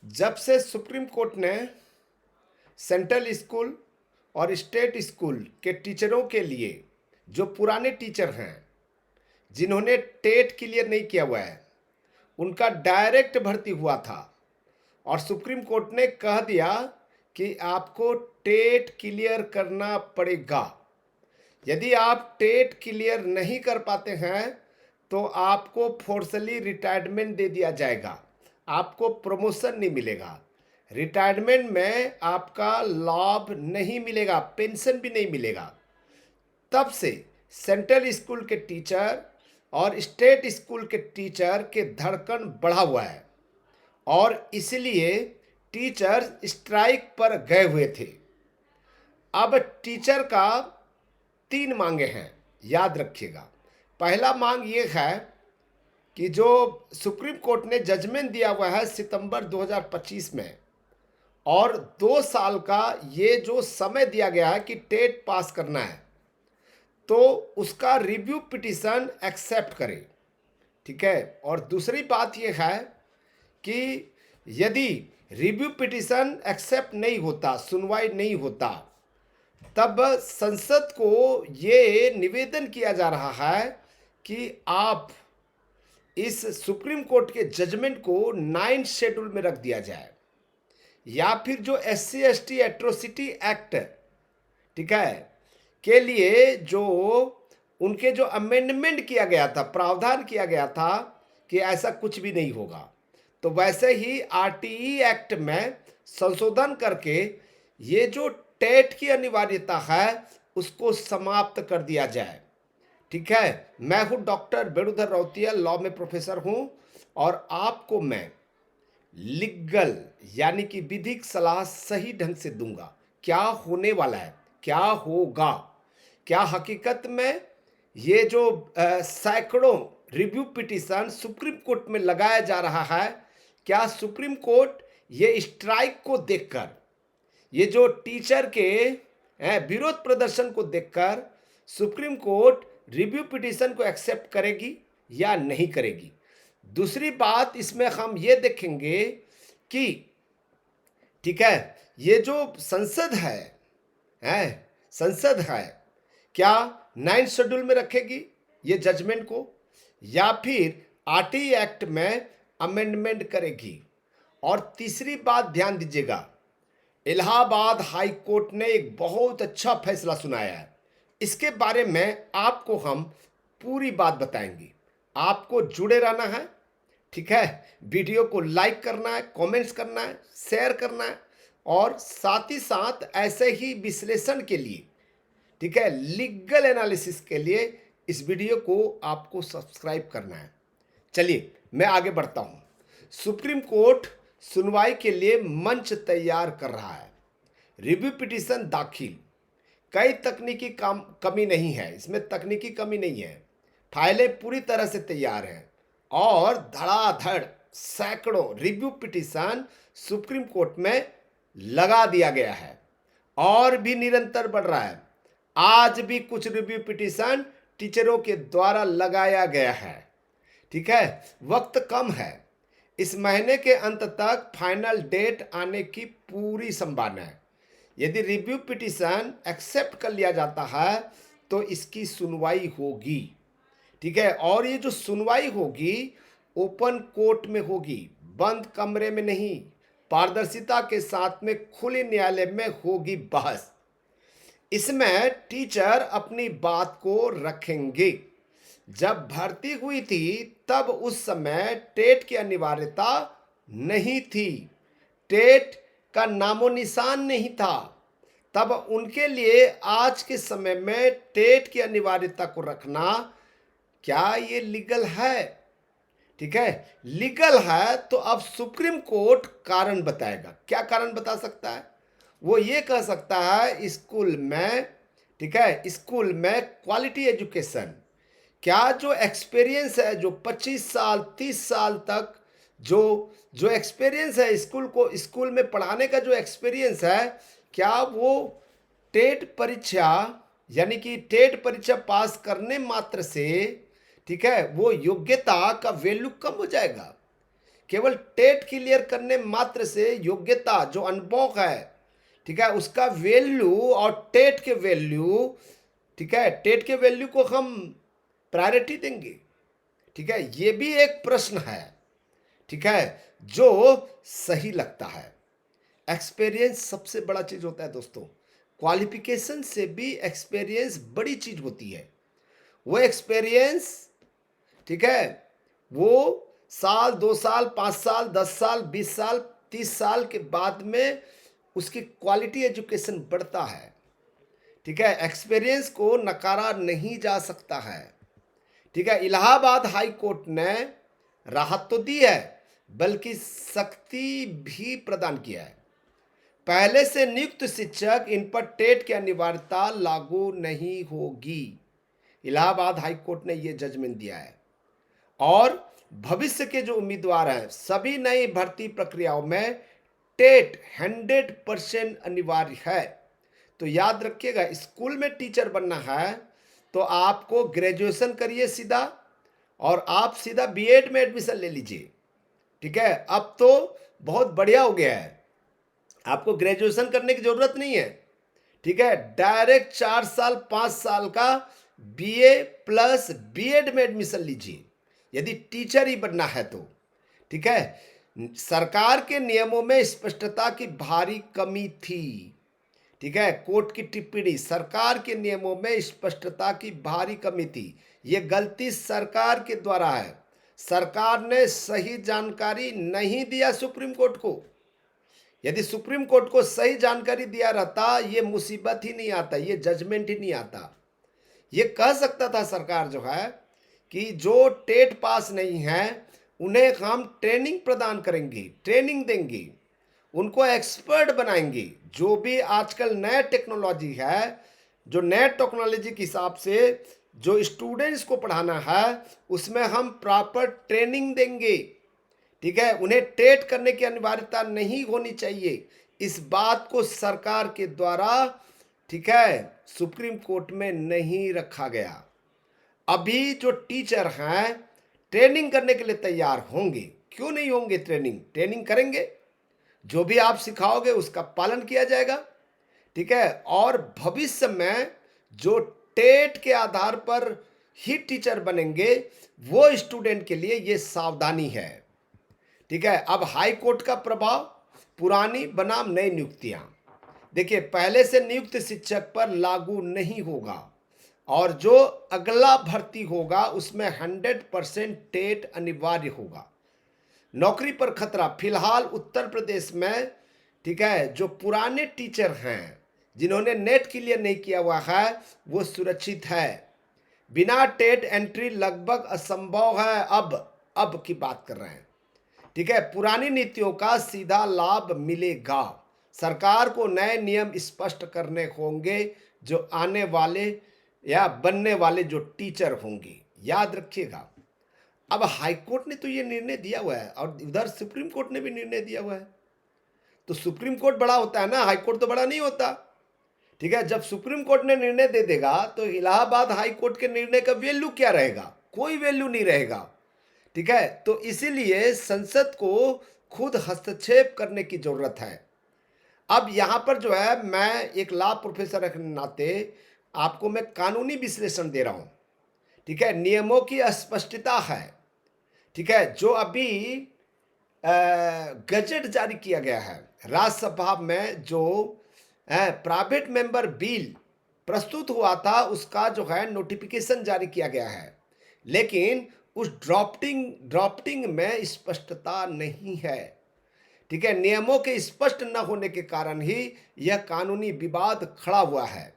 जब से supreme court ने सेंट्रल स्कूल और स्टेट स्कूल के टीचरों के लिए, जो पुराने टीचर हैं जिन्होंने टेट क्लियर नहीं किया हुआ है, उनका डायरेक्ट भर्ती हुआ था और सुप्रीम कोर्ट ने कह दिया कि आपको टेट क्लियर करना पड़ेगा। यदि आप टेट क्लियर नहीं कर पाते हैं तो आपको फोर्सली रिटायरमेंट दे दिया जाएगा, आपको प्रमोशन नहीं मिलेगा, रिटायरमेंट में आपका लाभ नहीं मिलेगा, पेंशन भी नहीं मिलेगा। तब से सेंट्रल स्कूल के टीचर और स्टेट स्कूल के टीचर के धड़कन बढ़ा हुआ है और इसलिए टीचर स्ट्राइक पर गए हुए थे। अब टीचर का 3 मांगे हैं, याद रखिएगा। पहला मांग ये है कि जो सुप्रीम कोर्ट ने जजमेंट दिया हुआ है सितंबर 2025 में, और 2 साल का ये जो समय दिया गया है कि टेट पास करना है, तो उसका रिव्यू पिटीशन एक्सेप्ट करें। ठीक है। और दूसरी बात यह है कि यदि रिव्यू पिटीशन एक्सेप्ट नहीं होता, सुनवाई नहीं होता, तब संसद को ये निवेदन किया जा रहा है कि आप इस सुप्रीम कोर्ट के जजमेंट को 9th शेड्यूल में रख दिया जाए, या फिर जो SC/ST एट्रोसिटी एक्ट, ठीक है, के लिए जो उनके जो अमेंडमेंट किया गया था, प्रावधान किया गया था कि ऐसा कुछ भी नहीं होगा, तो वैसे ही RTE एक्ट में संशोधन करके ये जो टेट की अनिवार्यता है उसको समाप्त कर दिया जाए। ठीक है। मैं हूं डॉक्टर वेणुधर रौतिया, लॉ में प्रोफेसर हूं, और आपको मैं लीगल यानी कि विधिक सलाह सही ढंग से दूंगा। क्या होने वाला है, क्या होगा, क्या हकीकत में ये जो सैकड़ों रिव्यू पिटीशन सुप्रीम कोर्ट में लगाया जा रहा है, क्या सुप्रीम कोर्ट ये स्ट्राइक को देखकर, ये जो टीचर के विरोध प्रदर्शन को देखकर सुप्रीम कोर्ट रिव्यू पिटीशन को एक्सेप्ट करेगी या नहीं करेगी? दूसरी बात इसमें हम ये देखेंगे कि, ठीक है, ये जो संसद है संसद है, क्या 9th शेड्यूल में रखेगी ये जजमेंट को, या फिर RTE एक्ट में अमेंडमेंट करेगी? और तीसरी बात ध्यान दीजिएगा, इलाहाबाद हाई कोर्ट ने एक बहुत अच्छा फैसला सुनाया है। इसके बारे में आपको हम पूरी बात बताएंगे। आपको जुड़े रहना है। ठीक है। वीडियो को लाइक करना है, कमेंट्स करना है, शेयर करना है, और साथ ही साथ ऐसे ही विश्लेषण के लिए, ठीक है, लीगल एनालिसिस के लिए इस वीडियो को आपको सब्सक्राइब करना है। चलिए मैं आगे बढ़ता हूं। सुप्रीम कोर्ट सुनवाई के लिए मंच तैयार कर रहा है। रिव्यू पिटीशन दाखिल, कई तकनीकी कमी नहीं है, इसमें तकनीकी कमी नहीं है, फाइलें पूरी तरह से तैयार हैं और धड़ाधड़ सैकड़ों रिव्यू पिटीशन सुप्रीम कोर्ट में लगा दिया गया है और भी निरंतर बढ़ रहा है। आज भी कुछ रिव्यू पिटीशन टीचरों के द्वारा लगाया गया है। ठीक है। वक्त कम है, इस महीने के अंत तक फाइनल डेट आने की पूरी संभावना है। यदि रिव्यू पिटीशन एक्सेप्ट कर लिया जाता है तो इसकी सुनवाई होगी। ठीक है। और ये जो सुनवाई होगी ओपन कोर्ट में होगी, बंद कमरे में नहीं, पारदर्शिता के साथ में खुले न्यायालय में होगी बहस। इसमें टीचर अपनी बात को रखेंगे। जब भर्ती हुई थी तब उस समय टेट की अनिवार्यता नहीं थी, टेट का नामो निशान नहीं था, तब उनके लिए आज के समय में टेट की अनिवार्यता को रखना, क्या ये लीगल है? ठीक है, लीगल है तो अब सुप्रीम कोर्ट कारण बताएगा। क्या कारण बता सकता है? वो ये कह सकता है स्कूल में, ठीक है, स्कूल में क्वालिटी एजुकेशन, क्या जो एक्सपीरियंस है, जो 25 साल 30 साल तक जो एक्सपीरियंस है स्कूल में पढ़ाने का जो एक्सपीरियंस है, क्या वो टेट परीक्षा यानी कि टेट परीक्षा पास करने मात्र से, ठीक है, वो योग्यता का वैल्यू कम हो जाएगा? केवल टेट क्लियर करने मात्र से योग्यता जो अनुभव है, ठीक है, उसका वैल्यू और टेट के वैल्यू, ठीक है, टेट के वैल्यू को हम प्रायोरिटी देंगे? ठीक है, ये भी एक प्रश्न है, ठीक है, जो सही लगता है। एक्सपीरियंस सबसे बड़ा चीज होता है दोस्तों। क्वालिफिकेशन से भी एक्सपीरियंस बड़ी चीज होती है। वो एक्सपीरियंस, ठीक है, वो साल, 2 साल, 5 साल, 10 साल, 20 साल, 30 साल के बाद में उसकी क्वालिटी एजुकेशन बढ़ता है। ठीक है, एक्सपीरियंस को नकारा नहीं जा सकता है। ठीक है, इलाहाबाद हाई कोर्ट ने राहत तो दी है, बल्कि सख्ती भी प्रदान किया है। पहले से नियुक्त शिक्षक इन पर टेट की अनिवार्यता लागू नहीं होगी। इलाहाबाद हाई कोर्ट ने यह जजमेंट दिया है। और भविष्य के जो उम्मीदवार हैं, सभी नई भर्ती प्रक्रियाओं में टेट 100% अनिवार्य है। तो याद रखिएगा, स्कूल में टीचर बनना है तो आपको ग्रेजुएशन करिए सीधा, और आप सीधा बीएड में एडमिशन ले लीजिए। ठीक है, अब तो बहुत बढ़िया हो गया है, आपको ग्रेजुएशन करने की जरूरत नहीं है। ठीक है, डायरेक्ट 4 साल 5 साल का बीए प्लस बीएड में एडमिशन लीजिए यदि टीचर ही बनना है तो। ठीक है, सरकार के नियमों में स्पष्टता की भारी कमी थी। ठीक है, कोर्ट की टिप्पणी, सरकार के नियमों में स्पष्टता की भारी कमी थी। यह गलती सरकार के द्वारा है। सरकार ने सही जानकारी नहीं दिया सुप्रीम कोर्ट को। यदि सुप्रीम कोर्ट को सही जानकारी दिया रहता, ये मुसीबत ही नहीं आता, ये जजमेंट ही नहीं आता। ये कह सकता था सरकार जो है कि जो टेट पास नहीं है उन्हें हम ट्रेनिंग प्रदान करेंगे, ट्रेनिंग देंगे, उनको एक्सपर्ट बनाएंगे। जो भी आजकल नया टेक्नोलॉजी है, जो नए टेक्नोलॉजी के हिसाब से जो स्टूडेंट्स को पढ़ाना है, उसमें हम प्रॉपर ट्रेनिंग देंगे। ठीक है, उन्हें टेट करने की अनिवार्यता नहीं होनी चाहिए। इस बात को सरकार के द्वारा, ठीक है, सुप्रीम कोर्ट में नहीं रखा गया। अभी जो टीचर हैं ट्रेनिंग करने के लिए तैयार होंगे, क्यों नहीं होंगे? ट्रेनिंग करेंगे, जो भी आप सिखाओगे उसका पालन किया जाएगा। ठीक है, और भविष्य में जो टेट के आधार पर ही टीचर बनेंगे, वो स्टूडेंट के लिए ये सावधानी है। ठीक है, अब हाई कोर्ट का प्रभाव, पुरानी बनाम नई नियुक्तियां। देखिए, पहले से नियुक्त शिक्षक पर लागू नहीं होगा, और जो अगला भर्ती होगा उसमें 100% टेट अनिवार्य होगा। नौकरी पर खतरा, फिलहाल उत्तर प्रदेश में, ठीक है, जो पुराने टीचर हैं जिन्होंने नेट क्लियर नहीं किया हुआ है, वो सुरक्षित है। बिना टेट एंट्री लगभग असंभव है। अब की बात कर रहे हैं। ठीक है, पुरानी नीतियों का सीधा लाभ मिलेगा। सरकार को नए नियम स्पष्ट करने होंगे जो आने वाले या बनने वाले जो टीचर होंगे। याद रखिएगा, अब हाईकोर्ट ने तो ये निर्णय दिया हुआ है और उधर सुप्रीम कोर्ट ने भी निर्णय दिया हुआ है। तो सुप्रीम कोर्ट बड़ा होता है ना, हाईकोर्ट तो बड़ा नहीं होता। ठीक है, जब सुप्रीम कोर्ट ने निर्णय दे देगा तो इलाहाबाद हाई कोर्ट के निर्णय का वैल्यू क्या रहेगा? कोई वैल्यू नहीं रहेगा। ठीक है, तो इसीलिए संसद को खुद हस्तक्षेप करने की जरूरत है। अब यहां पर जो है, मैं एक लॉ प्रोफेसर के नाते आपको मैं कानूनी विश्लेषण दे रहा हूं। ठीक है, नियमों की अस्पष्टता है। ठीक है, जो अभी गजट जारी किया गया है, राज्यसभा में जो प्राइवेट मेंबर बिल प्रस्तुत हुआ था, उसका जो है नोटिफिकेशन जारी किया गया है, लेकिन उस ड्राफ्टिंग में स्पष्टता नहीं है। ठीक है, नियमों के स्पष्ट न होने के कारण ही यह कानूनी विवाद खड़ा हुआ है।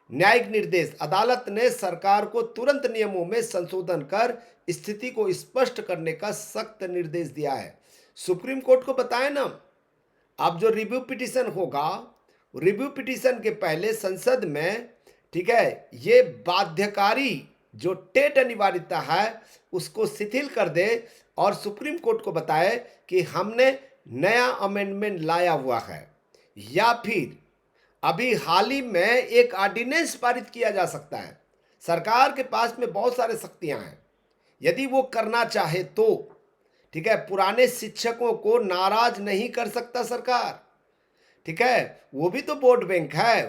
न्यायिक निर्देश, अदालत ने सरकार को तुरंत नियमों में संशोधन कर स्थिति को स्पष्ट करने का सख्त निर्देश दिया है। सुप्रीम कोर्ट को बताया ना, अब जो रिव्यू पिटीशन होगा, रिव्यू पिटीशन के पहले संसद में, ठीक है, ये बाध्यकारी जो टेट अनिवार्यता है उसको शिथिल कर दे और सुप्रीम कोर्ट को बताए कि हमने नया अमेंडमेंट लाया हुआ है, या फिर अभी हाल ही में एक ऑर्डिनेंस पारित किया जा सकता है। सरकार के पास में बहुत सारे शक्तियां हैं, यदि वो करना चाहे तो। ठीक है, पुराने शिक्षकों को नाराज नहीं कर सकता सरकार, ठीक है, वो भी तो वोट बैंक है,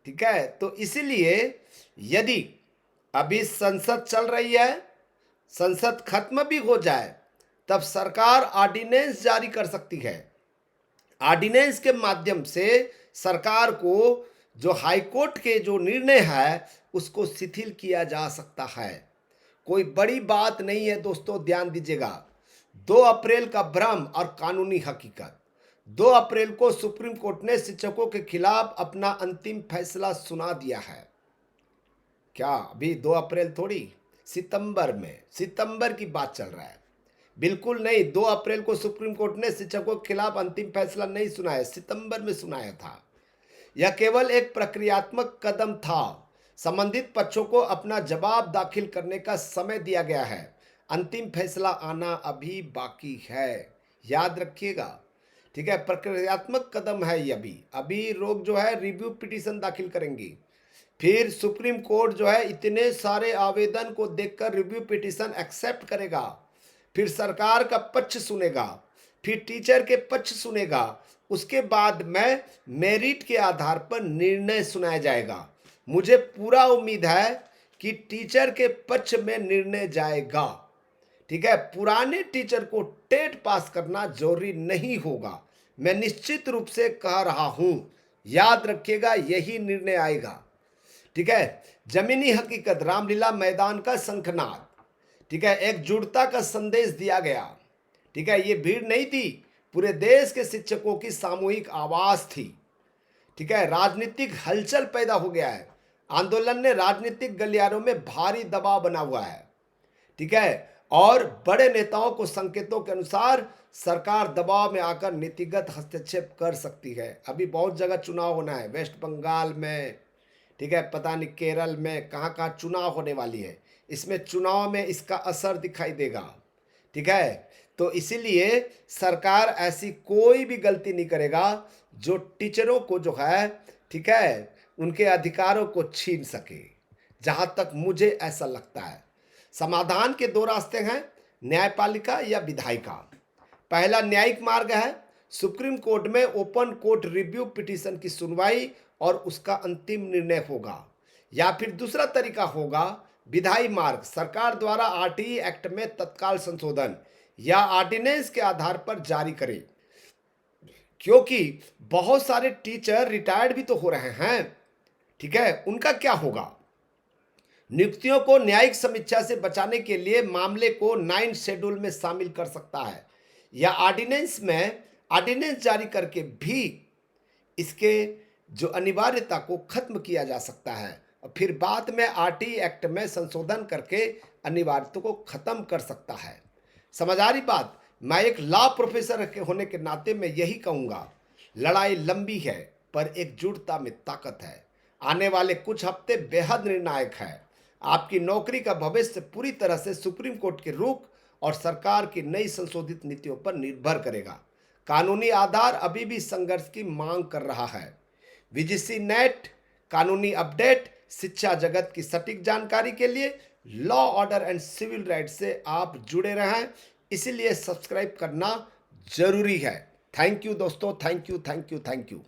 ठीक है। तो इसीलिए यदि अभी संसद चल रही है, संसद खत्म भी हो जाए, तब सरकार ऑर्डिनेंस जारी कर सकती है। ऑर्डिनेंस के माध्यम से सरकार को जो हाईकोर्ट के जो निर्णय है उसको शिथिल किया जा सकता है। कोई बड़ी बात नहीं है दोस्तों, ध्यान दीजिएगा। 2 अप्रैल का भ्रम और कानूनी हकीकत। 2 अप्रैल को सुप्रीम कोर्ट ने शिक्षकों के खिलाफ अपना अंतिम फैसला सुना दिया है। क्या अभी 2 अप्रैल थोड़ी, सितंबर की बात चल रहा है। बिल्कुल नहीं, 2 अप्रैल को सुप्रीम कोर्ट ने शिक्षकों के खिलाफ अंतिम फैसला नहीं सुनाया, सितंबर में सुनाया था। यह केवल एक प्रक्रियात्मक कदम था। संबंधित पक्षों को अपना जवाब दाखिल करने का समय दिया गया है। अंतिम फैसला आना अभी बाकी है, याद रखिएगा, ठीक है। प्रक्रियात्मक कदम है ये। अभी लोग जो है रिव्यू पिटीशन दाखिल करेंगी, फिर सुप्रीम कोर्ट जो है इतने सारे आवेदन को देखकर रिव्यू पिटीशन एक्सेप्ट करेगा, फिर सरकार का पक्ष सुनेगा, फिर टीचर के पक्ष सुनेगा, उसके बाद में मेरिट के आधार पर निर्णय सुनाया जाएगा। मुझे पूरा उम्मीद है कि टीचर के पक्ष में निर्णय जाएगा, ठीक है। पुराने टीचर को टेट पास करना जरूरी नहीं होगा, मैं निश्चित रूप से कह रहा हूं, याद रखिएगा, यही निर्णय आएगा, ठीक है। जमीनी हकीकत, रामलीला मैदान का शंखनाद, ठीक है, एकजुटता का संदेश दिया गया, ठीक है। ये भीड़ नहीं थी, पूरे देश के शिक्षकों की सामूहिक आवाज थी, ठीक है। राजनीतिक हलचल पैदा हो गया है, आंदोलन ने राजनीतिक गलियारों में भारी दबाव बना हुआ है, ठीक है। और बड़े नेताओं को संकेतों के अनुसार सरकार दबाव में आकर नीतिगत हस्तक्षेप कर सकती है। अभी बहुत जगह चुनाव होना है, वेस्ट बंगाल में, ठीक है, पता नहीं केरल में, कहाँ कहाँ चुनाव होने वाली है। इसमें चुनाव में इसका असर दिखाई देगा, ठीक है। तो इसीलिए सरकार ऐसी कोई भी गलती नहीं करेगा जो टीचरों को जो है, ठीक है, उनके अधिकारों को छीन सके, जहां तक मुझे ऐसा लगता है। समाधान के 2 रास्ते हैं, न्यायपालिका या विधायिका। पहला न्यायिक मार्ग है, सुप्रीम कोर्ट में ओपन कोर्ट रिव्यू पिटीशन की सुनवाई और उसका अंतिम निर्णय होगा। या फिर दूसरा तरीका होगा विधायी मार्ग, सरकार द्वारा आरटीई एक्ट में तत्काल संशोधन या ऑर्डिनेंस के आधार पर जारी करे, क्योंकि बहुत सारे टीचर रिटायर्ड भी तो हो रहे हैं, ठीक है। उनका क्या होगा? नियुक्तियों को न्यायिक समीक्षा से बचाने के लिए मामले को 9 शेड्यूल में शामिल कर सकता है या ऑर्डिनेंस जारी करके भी इसके जो अनिवार्यता को खत्म किया जा सकता है और फिर बाद में आरटीई एक्ट में संशोधन करके अनिवार्यता को खत्म कर सकता है। समझ आ रही बात? मैं एक लॉ प्रोफेसर होने के नाते मैं यही कहूँगा, लड़ाई लंबी है पर एकजुटता में ताकत है। आने वाले कुछ हफ्ते बेहद निर्णायक है। आपकी नौकरी का भविष्य पूरी तरह से सुप्रीम कोर्ट के रुख और सरकार की नई संशोधित नीतियों पर निर्भर करेगा। कानूनी आधार अभी भी संघर्ष की मांग कर रहा है। वीजीसी नेट कानूनी अपडेट, शिक्षा जगत की सटीक जानकारी के लिए law, order and civil right से आप जुड़े रहें, इसीलिए सब्सक्राइब करना जरूरी है। थैंक यू दोस्तों, थैंक यू।